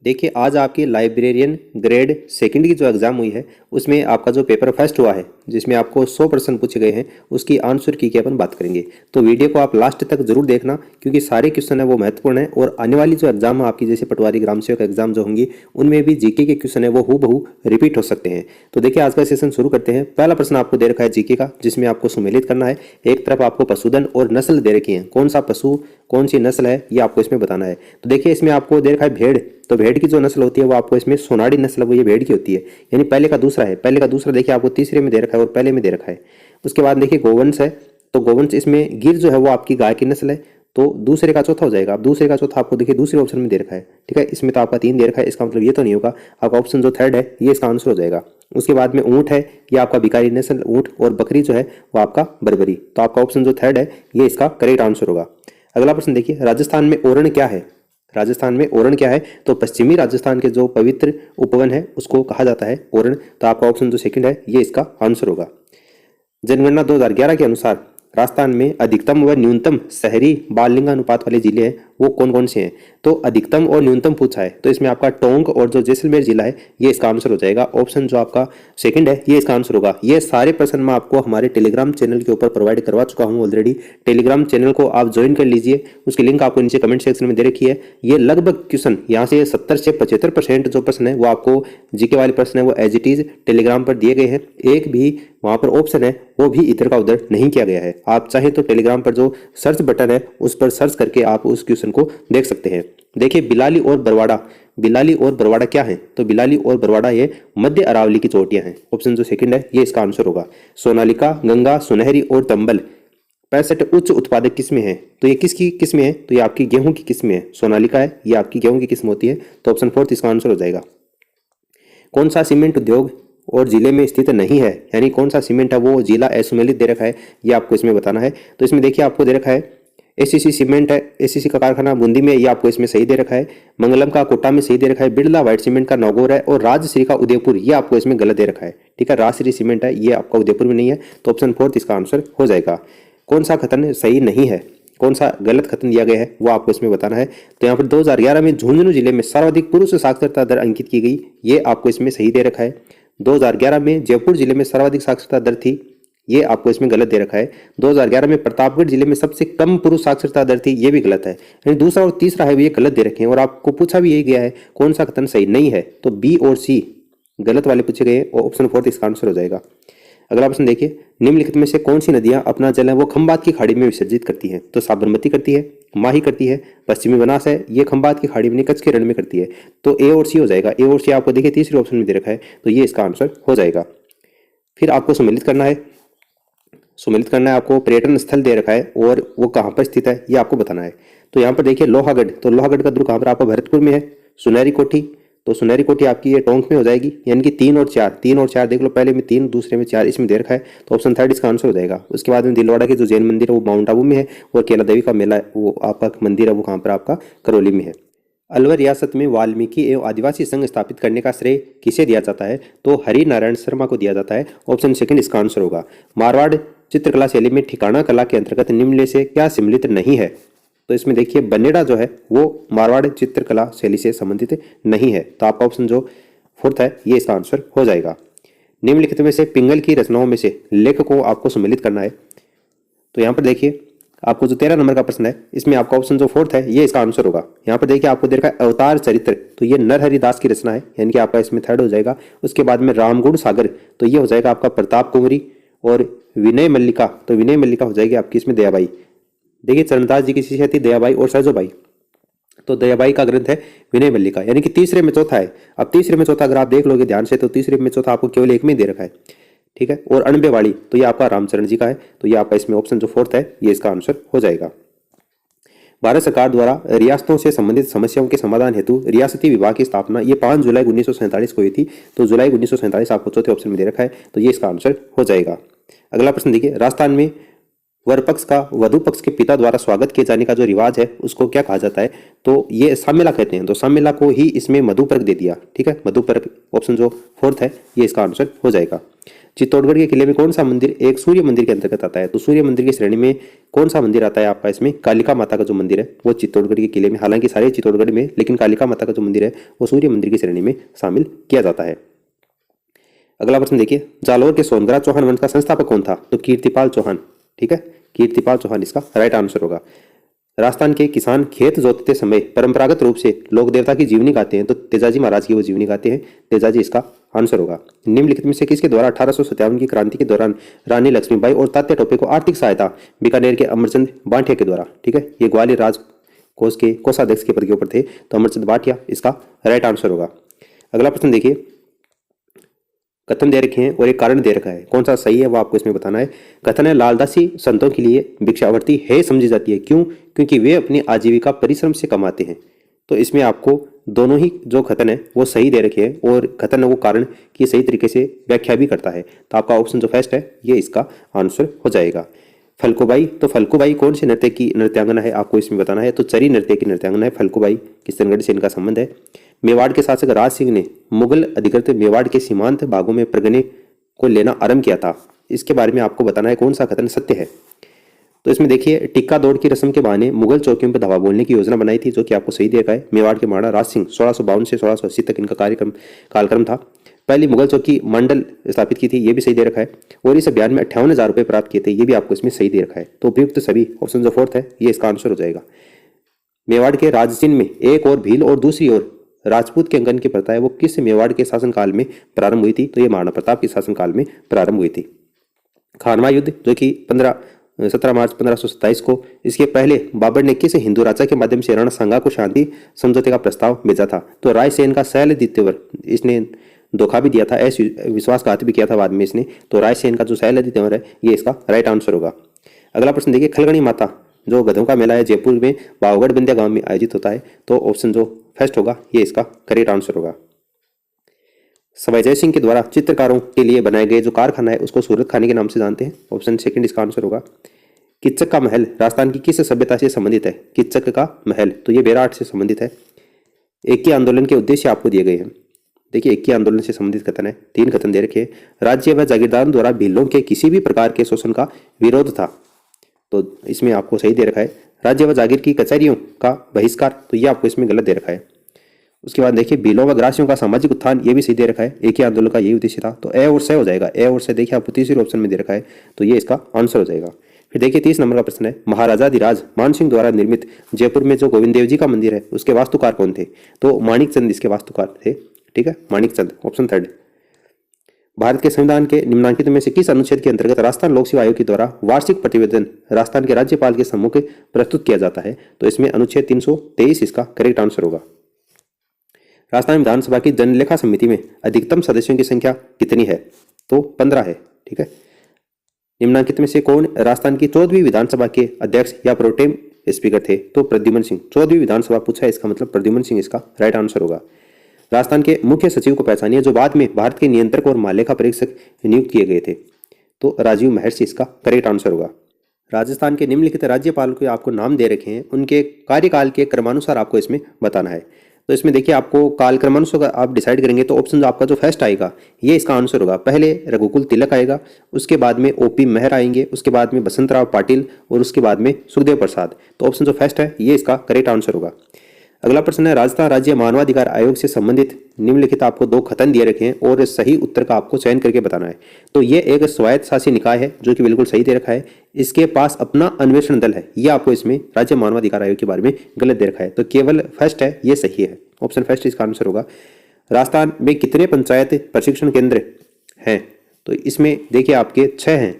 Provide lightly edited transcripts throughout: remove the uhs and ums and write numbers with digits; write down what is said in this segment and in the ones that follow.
देखिए आज आपकी लाइब्रेरियन ग्रेड सेकंड की जो एग्ज़ाम हुई है उसमें आपका जो पेपर फर्स्ट हुआ है जिसमें आपको 100% पूछे गए हैं उसकी आंसर की अपन बात करेंगे। तो वीडियो को आप लास्ट तक जरूर देखना क्योंकि सारे क्वेश्चन है वो महत्वपूर्ण है और आने वाली जो एग्जाम है आपकी जैसे पटवारी ग्राम सेवक एग्जाम जो होंगी उनमें भी जीके के क्वेश्चन है वो हूबहू रिपीट हो सकते हैं। तो देखिए आज का सेशन शुरू करते हैं। पहला प्रश्न आपको दे रखा है जीके का जिसमें आपको सुमेलित करना है। एक तरफ आपको पशुधन और नस्ल दे रखी है, कौन सा पशु कौन सी नस्ल है ये आपको इसमें बताना है। तो देखिए इसमें आपको दे रखा है भेड़, तो भेड़ की जो नस्ल होती है वो आपको इसमें सोनाड़ी नस्ल वो ये भेड़ की होती है, यानी पहले का दूसरा है। पहले का दूसरा देखिए आपको तीसरे में दे रखा है और पहले में दे रखा है। उसके बाद देखिए गोवंश है, तो गोवंश इसमें गिर जो है वो आपकी गाय की नस्ल है, तो दूसरे का चौथा हो जाएगा। अब दूसरे का चौथा आपको देखिए दूसरे ऑप्शन में दे रखा है, ठीक है। इसमें तो आपका 3 दे रखा है, इसका मतलब ये तो नहीं होगा, आपका ऑप्शन जो थर्ड है ये इसका आंसर हो जाएगा। उसके बाद में ऊँट है, ये आपका भिखारी नस्ल ऊँट, और बकरी जो है वो आपका बर्बरी, तो आपका ऑप्शन जो थर्ड है ये इसका करेक्ट आंसर होगा। अगला प्रश्न देखिए, राजस्थान में ओरण क्या है? राजस्थान में ओरण क्या है? तो पश्चिमी राजस्थान के जो पवित्र उपवन है उसको कहा जाता है ओरण, तो आपका ऑप्शन जो सेकंड है ये इसका आंसर होगा। जनगणना 2011 के अनुसार राजस्थान में अधिकतम व न्यूनतम शहरी बाल लिंगानुपात वाले जिले हैं वो कौन कौन से हैं? तो अधिकतम और न्यूनतम पूछा है, तो इसमें आपका टोंक और जो जैसलमेर जिला है ये इसका आंसर हो जाएगा। ऑप्शन जो आपका सेकंड है ये इसका आंसर होगा। ये सारे प्रश्न मैं आपको हमारे टेलीग्राम चैनल के ऊपर प्रोवाइड करवा चुका हूँ ऑलरेडी। टेलीग्राम चैनल को आप ज्वाइन कर लीजिए, उसकी लिंक आपको नीचे कमेंट सेक्शन में दे रखी है। ये लगभग क्वेश्चन यहाँ से 70 से 75% जो प्रश्न है वो आपको जीके वाले प्रश्न है वो एज इट इज टेलीग्राम पर दिए गए हैं। एक भी वहाँ पर ऑप्शन है वो भी इधर का उधर नहीं किया गया है। आप चाहे तो टेलीग्राम पर जो सर्च बटन है उस पर सर्च करके आप उस क्वेश्चन को देख सकते हैं। देखिए बिलाली और बरवाड़ा, बिलाली और बरवाड़ा क्या है? तो बिलाली और बरवाड़ा ये मध्य अरावली की चोटियां हैं। ऑप्शन जो सेकंड है ये इसका आंसर होगा। सोनालिका, गंगा, सुनहरी और चंबल 65 उच्च उत्पादक किस्में हैं, तो ये किसकी किस्में हैं? तो ये आपकी गेहूं की किस्में हैं। सोनालिका है ये आपकी गेहूं की किस्म होती है, तो ऑप्शन फोर्थ इसका आंसर हो जाएगा। कौन सा सीमेंट उद्योग और जिले में स्थित नहीं है, यानी कौन सा सीमेंट है वो जिला असुमेलित दे रखा है, ये आपको इसमें बताना है। तो इसमें देखिए आपको दे रखा है एसीसी सीमेंट है, एसीसी का कारखाना बूंदी में, ये आपको इसमें सही दे रखा है। मंगलम का कोटा में सही दे रखा है। बिरला व्हाइट सीमेंट का नागौर है, और राजश्री का उदयपुर ये आपको इसमें गलत दे रखा है, ठीक है। राजश्री सीमेंट है ये आपका उदयपुर में नहीं है, तो ऑप्शन फोर्थ इसका आंसर हो जाएगा। कौन सा कथन सही नहीं है, कौन सा गलत कथन दिया गया है वो आपको इसमें बताना है। तो यहाँ पर 2011 में झुंझुनू जिले में सर्वाधिक पुरुष साक्षरता दर अंकित की गई, ये आपको इसमें सही दे रखा है। 2011 में जयपुर जिले में सर्वाधिक साक्षरता दर थी, ये आपको इसमें गलत दे रखा है। 2011 में प्रतापगढ़ जिले में सबसे कम पुरुष साक्षरता दर थी, ये भी गलत है। यानी दूसरा और तीसरा है वो ये गलत दे रखे हैं, और आपको पूछा भी यही गया है कौन सा कथन सही नहीं है, तो बी और सी गलत वाले पूछे गए, और ऑप्शन फोर्थ इसका आंसर हो जाएगा। अगला प्रश्न देखिए, निम्नलिखित में से कौन सी नदियां अपना जल है वो खंबात की खाड़ी में विसर्जित करती है? तो साबरमती करती है, माही करती है, पश्चिमी बनास है, ये खंबात की खाड़ी में कच्छ के रण में करती है, तो ए और सी हो जाएगा। ए और सी आपको देखिए तीसरे ऑप्शन में दे रखा है, तो ये इसका आंसर हो जाएगा। फिर आपको सम्मिलित करना है, सम्मिलित करना है आपको। पर्यटन स्थल दे रखा है और वो कहाँ पर स्थित है ये आपको बताना है। तो यहाँ पर देखिए लोहागढ़, तो लोहागढ़ का दुर्ग कहाँ पर? आपका भरतपुर में है। सुनहरी कोठी, तो सुनहरी कोठी आपकी ये टोंक में हो जाएगी, यानी कि 3 और 4, 3 और 4 देख लो, पहले में 3 दूसरे में 4 इसमें दे रखा है, तो ऑप्शन थर्ड इसका आंसर हो जाएगा। उसके बाद में दिलवाड़ा के जो जैन मंदिर है वो माउंट आबू में है, और केला देवी का मेला वो आपका मंदिर है वो कहाँ पर? आपका करौली में है। अलवर रियासत में वाल्मीकि एवं आदिवासी संघ स्थापित करने का श्रेय किसे दिया जाता है? तो हरि नारायण शर्मा को दिया जाता है, ऑप्शन सेकंड इसका आंसर होगा। मारवाड़ चित्रकला शैली में ठिकाना कला के अंतर्गत निम्न में से क्या सम्मिलित नहीं है? तो इसमें देखिए बनेड़ा जो है वो मारवाड़ चित्रकला शैली से संबंधित नहीं है, तो आपका ऑप्शन जो फोर्थ है ये इसका आंसर हो जाएगा। निम्नलिखित में से पिंगल की रचनाओं में से लेख को आपको सम्मिलित करना है। तो यहाँ पर देखिए आपको जो 13 नंबर का प्रश्न है इसमें आपका ऑप्शन जो फोर्थ है ये इसका आंसर होगा। यहाँ पर देखिए आपको दे रखा है अवतार चरित्र, तो ये नरहरि दास की रचना है, यानी कि आपका इसमें थर्ड हो जाएगा। उसके बाद में रामगुण सागर, तो ये हो जाएगा आपका प्रताप कुंवरी, और विनय मल्लिका, तो विनय मल्लिका हो जाएगी आपकी इसमें दयाबाई। देखिए चरणदास जी की शिष्या थी दयाबाई और सरोजाबाई, तो दयाबाई का ग्रंथ है विनय मल्लिका, यानी कि तीसरे में चौथा है। अब तीसरे में चौथा अगर आप देख लोगे ध्यान से तो तीसरे में चौथा आपको केवल एक में दे रखा है, ठीक है। और अणबेवाड़ी, तो ये आपका रामचरण जी का है, तो ये आपका इसमें ऑप्शन जो फोर्थ है ये इसका आंसर हो जाएगा। भारत सरकार द्वारा रियासतों से संबंधित समस्याओं के समाधान हेतु रियासती विभाग की स्थापना ये 5 जुलाई 1947 को हुई थी, तो जुलाई 1947 आपको चौथे ऑप्शन में दे रखा है, तो ये इसका आंसर हो जाएगा। अगला प्रश्न देखिए, राजस्थान में वर पक्ष का वधु पक्ष के पिता द्वारा स्वागत किए जाने का जो रिवाज है उसको क्या कहा जाता है? तो ये सामेला कहते हैं, तो सामेला को ही इसमें मधुपर्क दे दिया, ठीक है। मधुपर्क ऑप्शन जो फोर्थ है ये इसका आंसर हो जाएगा। चित्तौड़गढ़ के किले में कौन सा मंदिर एक सूर्य मंदिर के अंतर्गत आता है? तो सूर्य मंदिर की श्रेणी में कौन सा मंदिर आता है आपका इसमें? कालिका माता का जो मंदिर है वो चित्तौड़गढ़ के किले में, हालांकि सारे चित्तौड़गढ़ में, लेकिन कालिका माता का जो मंदिर है वो सूर्य मंदिर की श्रेणी में शामिल किया जाता है। अगला प्रश्न देखिए, जालोर के सोनग्राह चौहान वंश का संस्थापक कौन था? तो कीर्तिपाल चौहान। ठीक है, कीर्तिपाल चौहान इसका राइट आंसर होगा। राजस्थान के किसान खेत जोतते समय परंपरागत रूप से लोक देवता की जीवनी गाते हैं, तो तेजाजी महाराज की वो जीवनी गाते हैं, तेजाजी इसका आंसर होगा। निम्नलिखित में से किसके द्वारा 1857 की क्रांति के दौरान रानी लक्ष्मीबाई और तात्या टोपे को आर्थिक सहायता बीकानेर के अमरचंद बांटिया के द्वारा, ठीक है, ये ग्वालियर राजकोष के कोषाध्यक्ष के पद के ऊपर थे, तो अमरचंद बांटिया इसका राइट आंसर होगा। अगला प्रश्न देखिए, कथन दे रखे हैं और एक कारण दे रखा है, कौन सा सही है वो आपको इसमें बताना है। कथन है, लालदासी संतों के लिए भिक्षावर्ती है समझी जाती है, क्यों? क्योंकि वे अपनी आजीविका परिश्रम से कमाते हैं। तो इसमें आपको दोनों ही जो कथन है वो सही दे रखे हैं और कथन है वो कारण की सही तरीके से व्याख्या भी करता है। तो आपका ऑप्शन जो फर्स्ट है ये इसका आंसर हो जाएगा। फल्गुबाई, तो फल्गुबाई कौन से नृत्य की नृत्यांगना है आपको इसमें बताना है। तो चरी नृत्य की नृत्यांगना है फल्गुबाई, किशनगढ़ से इनका संबंध है। मेवाड़ के शासक राज सिंह ने मुगल अधिकृत मेवाड़ के सीमांत भागों में प्रगने को लेना आरंभ किया था, इसके बारे में आपको बताना है कौन सा कथन सत्य है। तो इसमें देखिए, टिक्का दौड़ की रस्म के बहाने मुगल चौकियों पर धावा बोलने की योजना बनाई थी, जो कि आपको सही देखा है। मेवाड़ के महाराणा राज सिंह 1652 से 1680 तक इनका कालक्रम था। पहली मुगल चौकी मंडल स्थापित की थी, ये भी सही दे रखा है। और इस अभियान में 58,000 रुपये प्राप्त किए थे, ये भी आपको इसमें सही दे रखा है। तो उपयुक्त सभी ऑप्शन जो फोर्थ है ये इसका आंसर हो जाएगा। मेवाड़ के राजचिन्ह में एक और भील और दूसरी ओर राजपूत के अंकन की प्रथा है, वो किस मेवाड़ के शासनकाल में प्रारंभ हुई थी? तो ये महाराणा प्रताप के शासनकाल में प्रारंभ हुई थी। खानवा युद्ध जो कि 17 मार्च 1527 को, इसके पहले बाबर ने किस हिंदू राजा के माध्यम से राणा सांगा को शांति समझौते का प्रस्ताव भेजा था? तो रायसेन का शैलदित्यवर, इसने धोखा भी दिया था, विश्वासघात भी किया था बाद में इसने। तो रायसेन का जो शैलदित्यवर है ये इसका राइट आंसर होगा। अगला प्रश्न देखिए, खलगणी माता जो गधों का मेला है जयपुर में बावगढ़ बंदिया गांव में आयोजित होता है, तो ऑप्शन जो फर्स्ट होगा ये इसका करेक्ट आंसर होगा। सवाई जय सिंह के द्वारा चित्रकारों के लिए बनाए गए जो कारखाना है उसको सूरत खाने के नाम से जानते हैं, ऑप्शन सेकंड इसका आंसर होगा। किच्चक का महल राजस्थान की किस सभ्यता से संबंधित है? किच्चक का महल, तो ये बेराट से संबंधित है। एकी आंदोलन के उद्देश्य आपको दिए गए हैं। देखिए, एकी आंदोलन से संबंधित कथन है, 3 कथन दे रखे। राज्य व जागीरदारों द्वारा भीलों के किसी भी प्रकार के शोषण का विरोध था, तो इसमें आपको सही दे रखा है। राज्य व जागीर की कचहरियों का बहिष्कार, तो ये आपको इसमें गलत दे रखा है। उसके बाद देखिए, भीलों व ग्रासियों का सामाजिक उत्थान, ये भी सही दे रखा है। एक ही आंदोलन का यही उद्देश्य था, तो ए और से हो जाएगा। ए और से देखिए आपको तीसरे ऑप्शन में दे रखा है, तो ये इसका आंसर हो जाएगा। फिर देखिए 30 नंबर का प्रश्न है, महाराजाधिराज मानसिंह द्वारा निर्मित जयपुर में जो गोविंद देव जी का मंदिर है उसके वास्तुकार कौन थे? तो माणिक चंद इसके वास्तुकार थे, ठीक है, माणिक चंद, ऑप्शन थर्ड। भारत के संविधान के निम्नलिखित में से किस अनुच्छेद के अंतर्गत राजस्थान लोक सेवा आयोग के द्वारा वार्षिक प्रतिवेदन राजस्थान के राज्यपाल के सम्मुख प्रस्तुत किया जाता है? तो इसमें अनुच्छेद 323 इसका करेक्ट आंसर होगा। राजस्थान विधानसभा की जनलेखा समिति में अधिकतम सदस्यों की संख्या कितनी है? तो 15 है, ठीक है। निम्नलिखित में से कौन राजस्थान की 14वीं विधानसभा के अध्यक्ष या प्रोटेम स्पीकर थे? तो प्रद्युमन सिंह। 14वीं विधानसभा पूछा है, इसका मतलब प्रद्युमन सिंह इसका राइट आंसर होगा। राजस्थान के मुख्य सचिव को पहचानिए जो बाद में भारत के नियंत्रक और महालेखा परीक्षक नियुक्त किए गए थे? तो राजीव महर्षि इसका करेक्ट आंसर होगा। राजस्थान के निम्नलिखित राज्यपाल को आपको नाम दे रखे हैं, उनके कार्यकाल के क्रमानुसार आपको इसमें बताना है। तो इसमें देखिए, आपको काल क्रमानुसार आप डिसाइड करेंगे, तो ऑप्शन जो आपका जो फर्स्ट आएगा ये इसका आंसर होगा। पहले रघुकुल तिलक आएगा, उसके बाद में ओपी मेहर आएंगे, उसके बाद में बसंतराव पाटिल और उसके बाद में सुखदेव प्रसाद। तो ऑप्शन जो फर्स्ट है ये इसका करेक्ट आंसर होगा। अगला प्रश्न है, राजस्थान राज्य मानवाधिकार आयोग से संबंधित निम्नलिखित आपको 2 कथन दिए रखे हैं और सही उत्तर का आपको चयन करके बताना है। तो ये एक स्वायत्त शासी निकाय है जो कि बिल्कुल सही दे रखा है, इसके पास अपना अन्वेषण दल है, ये आपको इसमें राज्य मानवाधिकार आयोग के बारे में गलत दे रखा है। तो केवल फर्स्ट है ये सही है, ऑप्शन फर्स्ट इसका आंसर होगा। राजस्थान में कितने पंचायत प्रशिक्षण केंद्र हैं? तो इसमें देखिए आपके 6 हैं,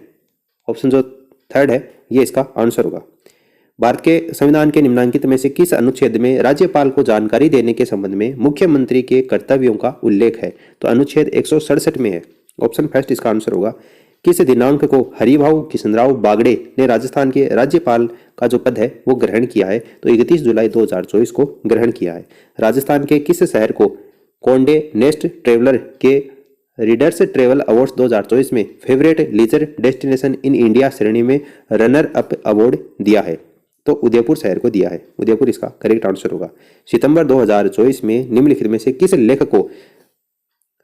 ऑप्शन जो थर्ड है ये इसका आंसर होगा। भारत के संविधान के निम्नलिखित में से किस अनुच्छेद में राज्यपाल को जानकारी देने के संबंध में मुख्यमंत्री के कर्तव्यों का उल्लेख है? तो अनुच्छेद 167 में है, ऑप्शन फर्स्ट इसका आंसर होगा। किस दिनांक को हरिभाऊ किशनराव बागड़े ने राजस्थान के राज्यपाल का जो पद है वो ग्रहण किया है? तो 31 जुलाई 2024 को ग्रहण किया है। राजस्थान के किस शहर को कॉन्डे नेस्ट ट्रेवलर के रीडर्स ट्रेवल अवार्ड्स 2024 में favourite leisure destination in India श्रेणी में रनर अप अवार्ड दिया है? तो उदयपुर शहर को दिया है, उदयपुर इसका करेक्ट आंसर होगा। सितंबर 2024 में निम्नलिखित में से किस लेखक को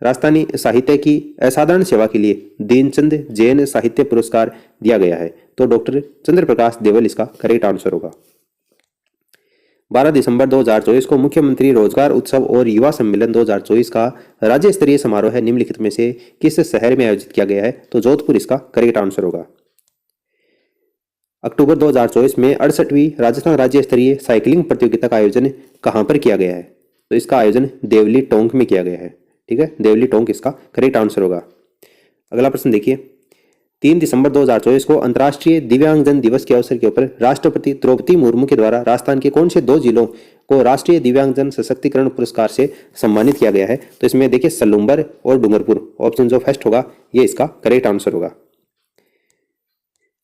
राजस्थानी साहित्य की असाधारण सेवा के लिए दीनचंद जैन साहित्य पुरस्कार दिया गया है। तो डॉक्टर चंद्र प्रकाश देवल इसका करेक्ट आंसर होगा। 12 दिसंबर 2024 को मुख्यमंत्री रोजगार उत्सव और युवा सम्मेलन 2024 का राज्य स्तरीय समारोह निम्नलिखित में से किस शहर में आयोजित किया गया है? तो जोधपुर इसका करेक्ट आंसर होगा। अक्टूबर 2024 में 68वीं राजस्थान राज्य स्तरीय साइकिलिंग प्रतियोगिता का आयोजन कहां पर किया गया है? तो इसका आयोजन देवली टोंक में किया गया है। ठीक है, देवली टोंक इसका करेक्ट आंसर होगा। अगला प्रश्न देखिए, 3 दिसंबर 2024 को अंतर्राष्ट्रीय दिव्यांगजन दिवस के अवसर के ऊपर राष्ट्रपति द्रौपदी मुर्मू के द्वारा राजस्थान के कौन से 2 जिलों को राष्ट्रीय दिव्यांगजन सशक्तिकरण पुरस्कार से सम्मानित किया गया है? तो इसमें देखिए सलूम्बर और डूंगरपुर, ऑप्शन जो फर्स्ट होगा ये इसका करेक्ट आंसर होगा।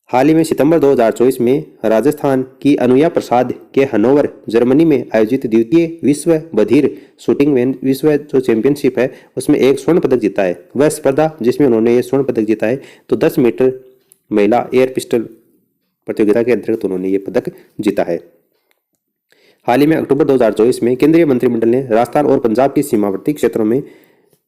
हाल ही में सितंबर 2024 में राजस्थान की अनुया प्रसाद के हनोवर जर्मनी में आयोजित द्वितीय विश्व बधिर शूटिंग में विश्व जो चैंपियनशिप है उसमें एक स्वर्ण पदक जीता है। वह स्पर्धा जिसमें उन्होंने ये स्वर्ण पदक जीता है तो 10 मीटर महिला एयर पिस्टल प्रतियोगिता के अंतर्गत उन्होंने ये पदक जीता है। हाल ही में अक्टूबर 2024 में केंद्रीय मंत्रिमंडल ने राजस्थान और पंजाब के सीमावर्ती क्षेत्रों में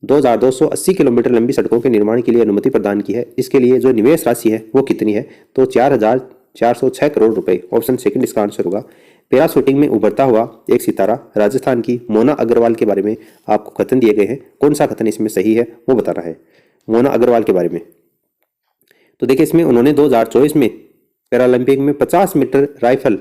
2280 किलोमीटर लंबी सड़कों के निर्माण के लिए अनुमति प्रदान की है। इसके लिए जो निवेश राशि है वो कितनी है? तो 4,406 करोड़ रुपए, ऑप्शन सेकंड इसका आंसर होगा। पैरा शूटिंग में उभरता हुआ एक सितारा राजस्थान की मोना अग्रवाल के बारे में आपको कथन दिए गए हैं, कौन सा कथन इसमें सही है वो बताना है मोना अग्रवाल के बारे में। तो देखिए इसमें उन्होंने 2024 में पैरालंपिक में 50 मीटर राइफल,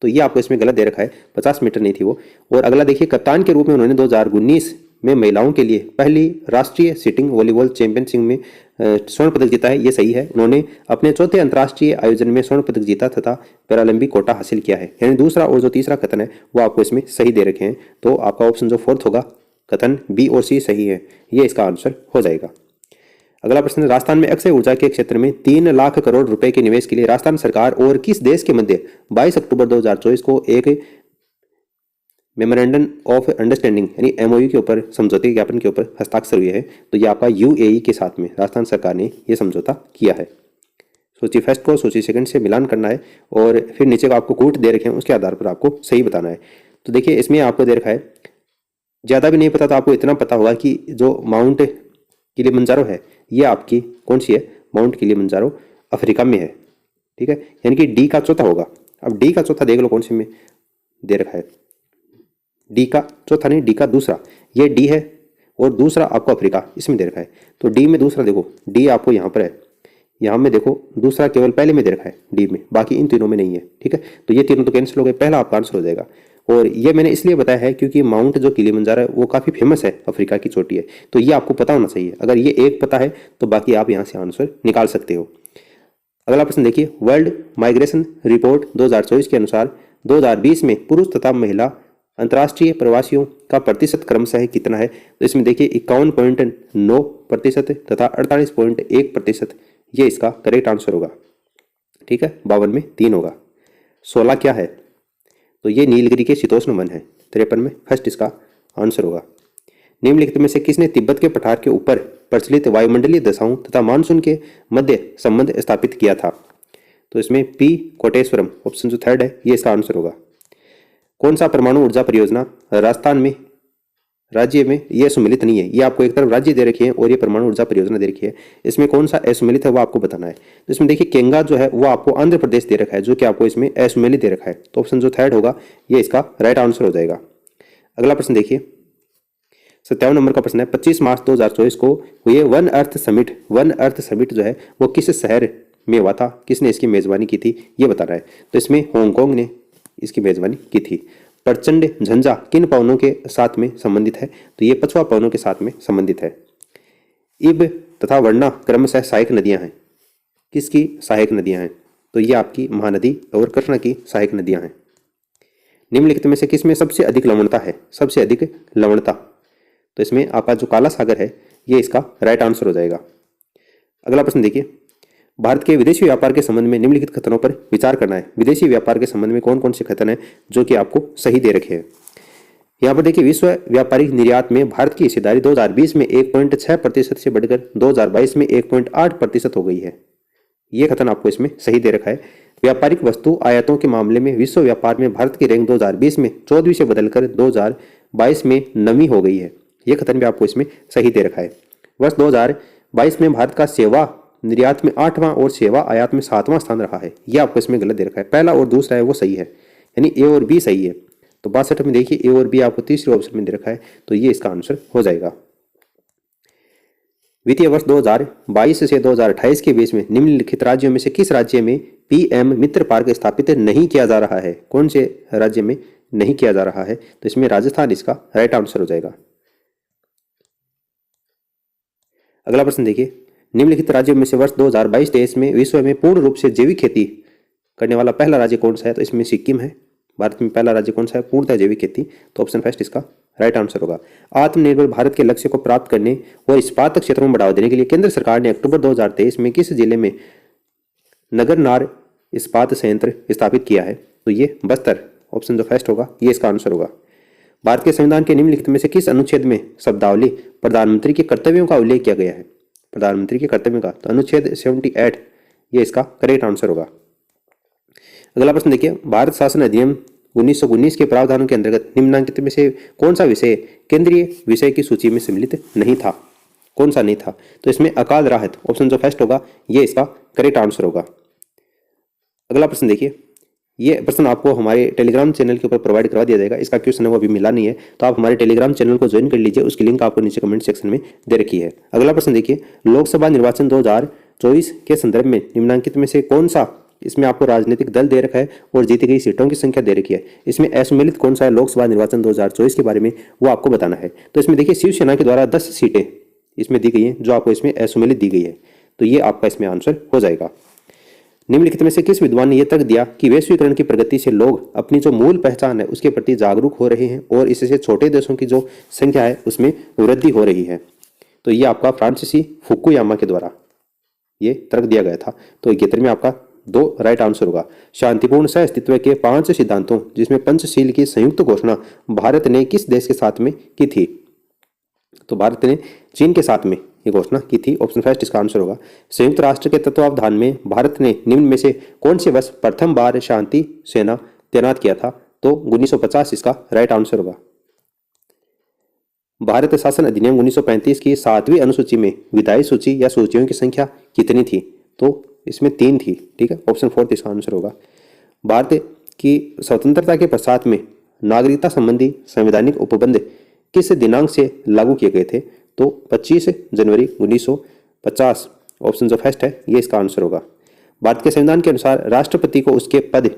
तो ये आपको इसमें गलत दे रखा है, 50 मीटर नहीं थी वो। और अगला देखिए कप्तान के रूप में उन्होंने 2019 में महिलाओं के लिए पहली राष्ट्रीय सिटिंग वॉलीबॉल चैंपियनशिप में स्वर्ण पदक जीता है, ये सही है। उन्होंने अपने चौथे अंतर्राष्ट्रीय आयोजन में स्वर्ण पदक जीता तथा पैरालंपिक कोटा हासिल किया है। यानी दूसरा और जो तीसरा कथन है वो आपको इसमें सही दे रखे हैं। तो आपका ऑप्शन जो फोर्थ होगा कथन बी और सी सही है, ये इसका आंसर हो जाएगा। अगला प्रश्न, राजस्थान में अक्षय ऊर्जा के क्षेत्र में 3 लाख करोड़ रुपए के निवेश के लिए राजस्थान सरकार और किस देश के मध्य 22 अक्टूबर 2024 को एक मेमोरेंडम ऑफ अंडरस्टैंडिंग यानी एमओयू के ऊपर, समझौते ज्ञापन के ऊपर हस्ताक्षर हुए हैं? तो ये आपका यूएई के साथ में राजस्थान सरकार ने ये समझौता किया है। सूची फर्स्ट को सूची सेकंड से मिलान करना है और फिर नीचे को आपको कूट दे रखे हैं, उसके आधार पर आपको सही बताना है। तो देखिए इसमें आपको दे रखा है, ज़्यादा भी नहीं पता तो आपको इतना पता होगा कि जो माउंट किलिमंजारो है ये आपकी कौन सी है? माउंट किलिमंजारो अफ्रीका में है। ठीक है, यानी कि डी का चौथा होगा। अब डी का चौथा देख लो कौन से में दे रखा है, डी का चौथा नहीं, डी का दूसरा, ये डी है और दूसरा आपको अफ्रीका इसमें दे रखा है। तो डी में दूसरा देखो, डी आपको यहाँ पर है, यहाँ में देखो दूसरा केवल पहले में दे रखा है डी में, बाकी इन तीनों में नहीं है। ठीक है, तो ये तीनों तो कैंसिल हो गए, पहला आपका आंसर हो जाएगा। और ये मैंने इसलिए बताया है क्योंकि माउंट जो किलिमंजारो है वो काफ़ी फेमस है, अफ्रीका की चोटी है, तो ये आपको पता होना चाहिए। अगर ये एक पता है तो बाकी आप यहाँ से आंसर निकाल सकते हो। अगला प्रश्न देखिए, वर्ल्ड माइग्रेशन रिपोर्ट 2024 के अनुसार 2020 में पुरुष तथा महिला अंतर्राष्ट्रीय प्रवासियों का प्रतिशत क्रमशः कितना है? तो इसमें देखिए 51.9% तथा 48.1%, ये इसका करेक्ट आंसर होगा। ठीक है, 52 में 3 होगा। 16 क्या है? तो ये नीलगिरी के शीतोष्ण वन है। 53 में फर्स्ट इसका आंसर होगा। निम्नलिखित में से किसने तिब्बत के पठार के ऊपर प्रचलित वायुमंडलीय दशाओं तथा मानसून के मध्य संबंध स्थापित किया था? तो इसमें पी कोटेश्वरम, ऑप्शन जो थर्ड है, ये इसका आंसर होगा। कौन सा परमाणु ऊर्जा परियोजना राजस्थान में राज्य में ये सम्मिलित नहीं है? ये आपको एक तरफ राज्य दे रखी है और ये परमाणु ऊर्जा परियोजना दे रखी है, इसमें कौन सा असम्मिलित है वो आपको बताना है। तो इसमें देखिए केंगा जो है वो आपको आंध्र प्रदेश दे रखा है, जो कि आपको इसमें असम्मिलित दे रखा है। तो ऑप्शन जो थर्ड होगा ये इसका राइट आंसर हो जाएगा। अगला प्रश्न देखिए, 57 नंबर का प्रश्न है, 25 मार्च 2024 को हुए वन अर्थ समिट जो है वो किस शहर में हुआ था? किसने इसकी मेजबानी की थी ये बताना है। तो इसमें हांगकांग ने इसकी मेजबानी की थी। प्रचंड झंझा किन पवनों के साथ में संबंधित है? तो ये पछुआ पवनों के साथ में संबंधित है। इब तथा वर्णा क्रमशः सहायक नदियां हैं, किसकी सहायक नदियां हैं? तो ये आपकी महानदी और कृष्णा की सहायक नदियां हैं। निम्नलिखित में से किसमें सबसे अधिक लवणता है? सबसे अधिक लवणता, तो इसमें आपका जो काला सागर है ये इसका राइट आंसर हो जाएगा। अगला प्रश्न देखिए, भारत के विदेशी व्यापार के संबंध में निम्नलिखित कथनों पर विचार करना है। विदेशी व्यापार के संबंध में कौन कौन से कथन हैं जो कि आपको सही दे रखे हैं? यहाँ पर देखिए, विश्व व्यापारिक निर्यात में भारत की हिस्सेदारी 2020 में 1.6% से बढ़कर 2022 में 1.8% हो गई है। ये कथन आपको इसमें सही दे रखा है। व्यापारिक वस्तु आयातों के मामले में विश्व व्यापार में भारत की रैंक 2020 में 14वीं से बदलकर 2022 में 9वीं हो गई है। ये कथन भी आपको इसमें सही दे रखा है। वर्ष 2022 में भारत का सेवा निर्यात में 8वां और सेवा आयात में 7वां स्थान रहा है। ये आपको इसमें गलत दे रखा है, पहला और दूसरा है वो सही है, यानी ए और बी सही है। तो 62 में देखिए ए और बी आपको तीसरे ऑप्शन में दे रखा है, तो ये इसका आंसर हो जाएगा। वित्तीय वर्ष 2022 से 2028 के बीच में निम्नलिखित राज्यों में से किस राज्य में पीएम मित्र पार्क स्थापित नहीं किया जा रहा है? कौन से राज्य में नहीं किया जा रहा है? तो इसमें राजस्थान इसका राइट आंसर हो जाएगा। अगला प्रश्न देखिए, निम्नलिखित राज्यों में से वर्ष 2022-23 में विश्व में पूर्ण रूप से जैविक खेती करने वाला पहला राज्य कौन सा है? तो इसमें सिक्किम है। भारत में पहला राज्य कौन सा है पूर्णतः जैविक खेती? तो ऑप्शन फर्स्ट इसका राइट आंसर होगा। आत्मनिर्भर भारत के लक्ष्य को प्राप्त करने और इस्पात क्षेत्रों में बढ़ावा देने के लिए केंद्र सरकार ने अक्टूबर 2023 में किस जिले में नगरनार इस्पात संयंत्र स्थापित किया है? तो ये बस्तर, ऑप्शन जो फर्स्ट होगा ये इसका आंसर होगा। भारत के संविधान के निम्नलिखित में से किस अनुच्छेद में शब्दावली प्रधानमंत्री के कर्तव्यों का उल्लेख किया गया है? प्रधानमंत्री के कर्तव्यों का, तो अनुच्छेद 78 ये इसका करेक्ट आंसर होगा। अगला प्रश्न देखिए, भारत शासन अधिनियम 1919 के प्रावधानों के अंतर्गत निम्नलिखित में से कौन सा विषय केंद्रीय विषय की सूची में सम्मिलित नहीं था? कौन सा नहीं था? तो इसमें अकाल राहत, ऑप्शन जो फर्स्ट होगा ये इसका करेक्ट आंसर होगा। अगला प्रश्न देखिए, ये प्रश्न आपको हमारे टेलीग्राम चैनल के ऊपर प्रोवाइड करवा दिया जाएगा। इसका क्वेश्चन है वो अभी मिला नहीं है, तो आप हमारे टेलीग्राम चैनल को ज्वाइन कर लीजिए, उसकी लिंक आपको नीचे कमेंट सेक्शन में दे रखी है। अगला प्रश्न देखिए, लोकसभा निर्वाचन 2024 के संदर्भ में निम्नलिखित में से कौन सा, इसमें आपको राजनीतिक दल दे रखा है और जीती गई सीटों की संख्या दे रखी है, इसमें असम्मिलित कौन सा है लोकसभा निर्वाचन 2024 के बारे में वो आपको बताना है। तो इसमें देखिए शिवसेना के द्वारा 10 सीटें इसमें दी गई हैं जो आपको इसमें असम्मिलित दी गई है, तो ये आपका इसमें आंसर हो जाएगा। निम्नलिखित में से किस विद्वान ने यह तर्क दिया कि वैश्वीकरण की प्रगति से लोग अपनी जो मूल पहचान है उसके प्रति जागरूक हो रहे हैं और इससे छोटे देशों की जो संख्या है उसमें वृद्धि हो रही है? तो ये आपका फ्रांसीसी फुकुयामा के द्वारा ये तर्क दिया गया था। तो ये में आपका 2 राइट आंसर होगा। शांतिपूर्ण सह अस्तित्व के 5 सिद्धांतों जिसमें पंचशील की संयुक्त घोषणा भारत ने किस देश के साथ में की थी? तो भारत ने चीन के साथ में ये घोषणा की थी, ऑप्शन फर्स्ट इसका आंसर होगा। संयुक्त राष्ट्र के तत्वावधान में भारत ने निम्न में से कौन से वर्ष प्रथम बार शांति सेना तैनात किया था? तो 1950 इसका राइट आंसर होगा। भारत शासन अधिनियम 1935 की 7वीं अनुसूची में विधायी सूची या सूचियों की संख्या कितनी थी? तो इसमें 3 थी, ठीक है, ऑप्शन फोर्थ इसका आंसर होगा। भारत की स्वतंत्रता के पश्चात में नागरिकता संबंधी संवैधानिक उपबंध किस दिनांक से लागू किए गए थे? तो 25 जनवरी 1950, ऑप्शन जो फर्स्ट है ये इसका आंसर होगा। भारत के संविधान के अनुसार राष्ट्रपति को उसके पद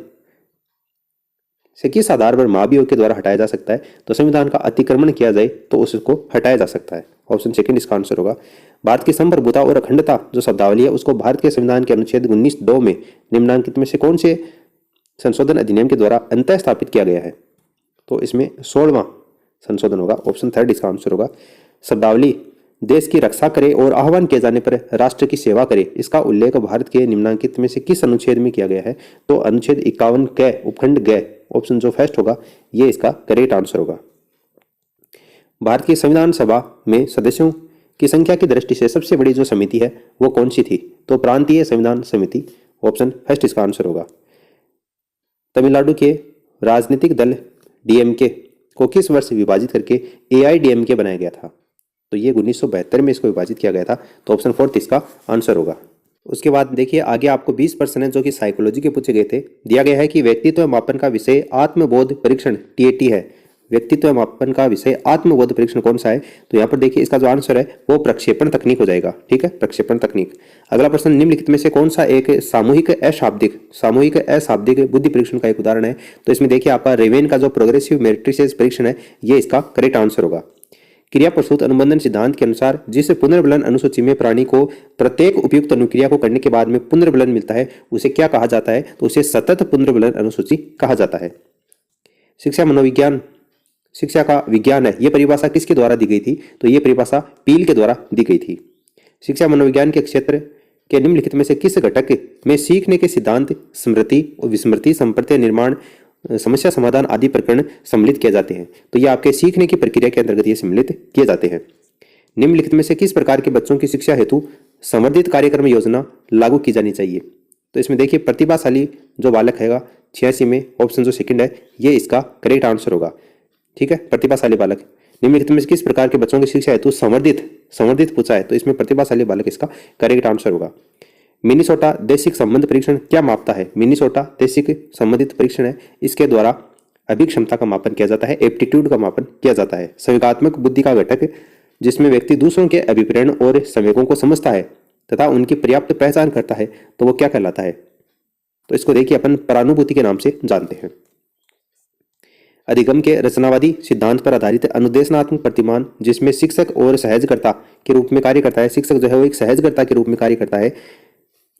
से किस आधार पर महाभियोग के द्वारा हटाया जा सकता है? तो संविधान का अतिक्रमण किया जाए तो उसको हटाया जा सकता है, ऑप्शन सेकंड इसका आंसर होगा। भारत की संप्रभुता और अखंडता जो शब्दावली है उसको भारत के संविधान के अनुच्छेद 19(2) में निम्नलिखित में से कौन से संशोधन अधिनियम के द्वारा अंतः स्थापित किया गया है? तो इसमें 16वां संशोधन होगा, ऑप्शन थर्ड इसका आंसर होगा। शब्दावली देश की रक्षा करे और आह्वान किए जाने पर राष्ट्र की सेवा करे, इसका उल्लेख भारत के निम्नलिखित में से किस अनुच्छेद में किया गया है? तो अनुच्छेद 51 क उपखंड ग, ऑप्शन जो फर्स्ट होगा ये इसका करेक्ट आंसर होगा। भारत की संविधान सभा में सदस्यों की संख्या की दृष्टि से सबसे बड़ी जो समिति है वो कौन सी थी? तो प्रांतीय संविधान समिति, ऑप्शन फर्स्ट इसका आंसर होगा। तमिलनाडु के राजनीतिक दल डीएमके को किस वर्ष विभाजित करके एआईडीएमके बनाया गया था? तो ये 1972 में इसको विभाजित किया गया था, तो ऑप्शन फोर्थ इसका आंसर होगा। उसके बाद देखिए आगे आपको 20 प्रश्न है जो कि साइकोलॉजी के पूछे गए थे। दिया गया है कि व्यक्तित्व मापन का विषय आत्मबोध परीक्षण टीएटी है। व्यक्तित्व मापन का विषय आत्मबोध परीक्षण कौन सा है? तो यहाँ पर देखिए इसका जो आंसर है वो प्रक्षेपण तकनीक हो जाएगा, ठीक है, प्रक्षेपण तकनीक। अगला प्रश्न, निम्नलिखित में से कौन सा एक सामूहिक अशाब्दिक बुद्धि परीक्षण का एक उदाहरण है? तो इसमें देखिए आपका रेवेन का जो प्रोग्रेसिव मैट्रिसेस परीक्षण है ये इसका करेक्ट आंसर होगा। क्रिया प्रसूत अनुबंधन सिद्धांत के अनुसार जिस पुनर्बलन अनुसूची में प्राणी को प्रत्येक उपयुक्त अनुक्रिया को करने के बाद में पुनर्बलन मिलता है उसे क्या कहा जाता है? तो उसे सतत पुनर्बलन अनुसूची कहा जाता है। शिक्षा मनोविज्ञान शिक्षा का विज्ञान है, ये परिभाषा किसके द्वारा दी गई थी? तो ये परिभाषा पील के द्वारा दी गई थी। शिक्षा मनोविज्ञान के क्षेत्र के निम्नलिखित में से किस घटक में सीखने के सिद्धांत, स्मृति और विस्मृति, संप्रत्यय निर्माण, समस्या समाधान आदि प्रकरण सम्मिलित किए जाते हैं? तो ये आपके सीखने की प्रक्रिया के अंतर्गत ये सम्मिलित किए जाते हैं। निम्नलिखित में से किस प्रकार के बच्चों की शिक्षा हेतु संवर्धित कार्यक्रम योजना लागू की जानी चाहिए? तो इसमें देखिए प्रतिभाशाली जो बालक हैगा 86 में, ऑप्शन जो सेकंड है ये इसका करेक्ट आंसर होगा, ठीक है, प्रतिभाशाली बालक। निम्नलिखित में से किस प्रकार के बच्चों की शिक्षा हेतु संवर्धित पूछा है, तो इसमें प्रतिभाशाली बालक इसका करेक्ट आंसर होगा। मिनीसोटा दैशिक संबंध परीक्षण क्या मापता है? मिनीसोटा दैशिक संबंधित परीक्षण है, इसके द्वारा अभिक्षमता का मापन किया जाता है, एप्टीट्यूड का मापन किया जाता है। संवेगात्मक बुद्धि का घटक जिसमें व्यक्ति दूसरों के अभिप्रेरण और संवेगों को समझता है तथा उनकी पर्याप्त पहचान करता है, तो वो क्या कहलाता है? तो इसको देखिए अपन परानुभूति के नाम से जानते हैं। अधिगम के रचनावादी सिद्धांत पर आधारित अनुदेशनात्मक प्रतिमान जिसमें शिक्षक और सहजकर्ता के रूप में कार्य करता है, शिक्षक जो है वो एक सहजकर्ता के रूप में कार्य करता है,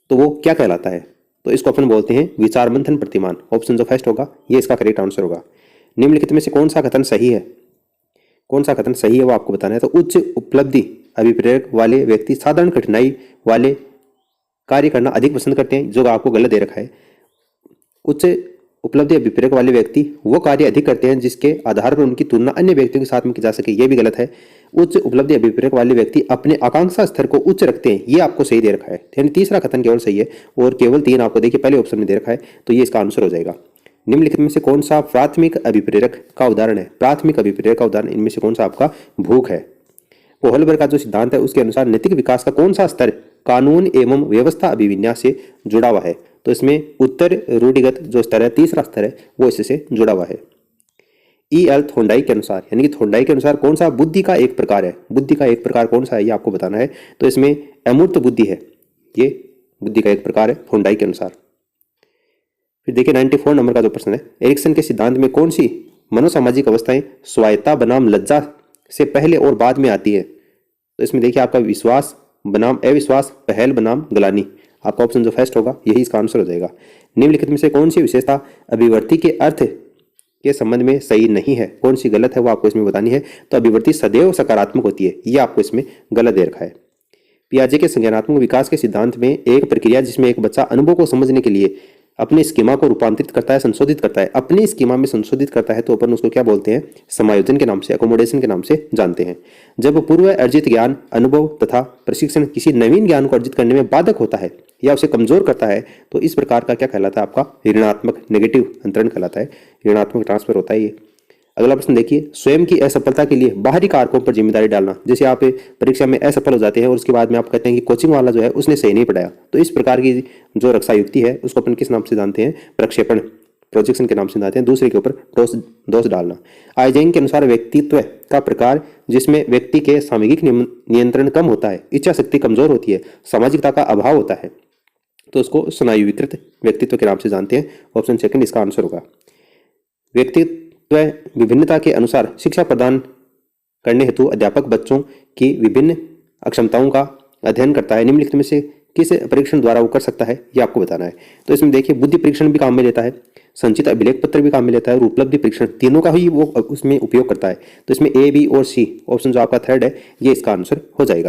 तो वो क्या कहलाता है? तो इसको अपन बोलते हैं विचार मंथन प्रतिमान। ऑप्शन जो फर्स्ट होगा ये इसका करेक्ट आंसर होगा। निम्नलिखित में से कौन सा कथन सही है? कौन सा कथन सही है वो आपको बताना है। तो उच्च उपलब्धि अभिप्रेरक वाले व्यक्ति साधारण कठिनाई वाले कार्य करना अधिक पसंद करते हैं, जो आपको गलत दे रखा है। उच्च उपलब्धि अभिप्रेरक वाले व्यक्ति वो कार्य अधिक करते हैं जिसके आधार पर उनकी तुलना अन्य व्यक्तियों के साथ में की जा सके, ये भी गलत है। उच्च उपलब्धि अभिप्रेरक वाले व्यक्ति अपने आकांक्षा स्तर को उच्च रखते हैं, ये आपको सही दे रखा है। यानी तीसरा कथन केवल सही है और केवल 3 आपको देखिए पहले ऑप्शन में दे रखा है, तो ये इसका आंसर हो जाएगा। निम्नलिखित में से कौन सा प्राथमिक अभिप्रेरक का उदाहरण है? प्राथमिक अभिप्रेरक का उदाहरण इनमें से कौन सा आपका भूख है? कोहलबर्ग का जो सिद्धांत है उसके अनुसार नैतिक विकास का कौन सा स्तर कानून एवं व्यवस्था अभिविन्यास से जुड़ा हुआ है? तो इसमें उत्तर रूढ़िगत जो स्तर है, तीसरा स्तर है, वो इससे जुड़ा हुआ है। E.L. थोंडाइक के अनुसार, यानी कि थोंडाइक के अनुसार कौन सा बुद्धि का एक प्रकार है? बुद्धि का एक प्रकार कौन सा है ये आपको बताना है। तो इसमें अमूर्त बुद्धि है, ये बुद्धि का एक प्रकार है थोंडाइक के अनुसार। फिर देखिए 94 नंबर का जो प्रश्न है, एरिक्सन के सिद्धांत में कौन सी मनोसामाजिक अवस्थाएं स्वायत्ता बनाम लज्जा से पहले और बाद में आती है? तो इसमें देखिए आपका विश्वास बनाम अविश्वास, पहल बनाम ग्लानि, आपका ऑप्शन जो फर्स्ट होगा यही इसका आंसर हो जाएगा। निम्नलिखित में से कौन सी विशेषता अभिवर्ती के अर्थ के संबंध में सही नहीं है? कौन सी गलत है वो आपको इसमें बतानी है। तो अभिवर्ती सदैव सकारात्मक होती है, ये आपको इसमें गलत दे रखा है। पियाजे के संज्ञानात्मक विकास के सिद्धांत में एक प्रक्रिया जिसमें एक बच्चा अनुभव को समझने के लिए अपने स्कीमा को रूपांतरित करता है, संशोधित करता है, अपने स्कीमा में संशोधित करता है, तो अपन उसको क्या बोलते हैं? समायोजन के नाम से, अकोमोडेशन के नाम से जानते हैं। जब पूर्व अर्जित ज्ञान, अनुभव तथा प्रशिक्षण किसी नवीन ज्ञान को अर्जित करने में बाधक होता है या उसे कमजोर करता है, तो इस प्रकार का क्या कहलाता है? आपका ऋणात्मक नेगेटिव अंतरण कहलाता है, ऋणात्मक ट्रांसफर होता है ये। अगला प्रश्न देखिए, स्वयं की असफलता के लिए बाहरी कारकों पर जिम्मेदारी डालना। जैसे आप परीक्षा में असफल हो जाते हैं और उसके बाद में आप कहते हैं कि कोचिंग वाला जो है उसने सही नहीं पढ़ाया, तो इस प्रकार की जो रक्षा युक्ति है उसको अपन किस नाम से जानते हैं? प्रक्षेपण, प्रोजेक्शन के नाम से जानते हैं, दूसरे के ऊपर दोष डालना। आइजेंग के अनुसार व्यक्तित्व का प्रकार जिसमें व्यक्ति के सामूहिक नियंत्रण कम होता है, इच्छा शक्ति कमजोर होती है, सामाजिकता का अभाव होता है, तो उसको स्नायु विकृत व्यक्तित्व के नाम से जानते हैं। ऑप्शन सेकंड इसका आंसर होगा। व्यक्तित्व विभिन्नता के अनुसार शिक्षा प्रदान करने हेतु अध्यापक बच्चों की विभिन्न अक्षमताओं का अध्ययन करता है। निम्नलिखित में से किस परीक्षण द्वारा वो कर सकता है ये आपको बताना है। तो इसमें देखिए बुद्धि परीक्षण भी काम में लेता है, संचित अभिलेख पत्र भी काम में लेता है और उपलब्धि परीक्षण, तीनों का ही वो उसमें उपयोग करता है। तो इसमें A, B और C ऑप्शन जो आपका थर्ड है ये इसका आंसर हो जाएगा।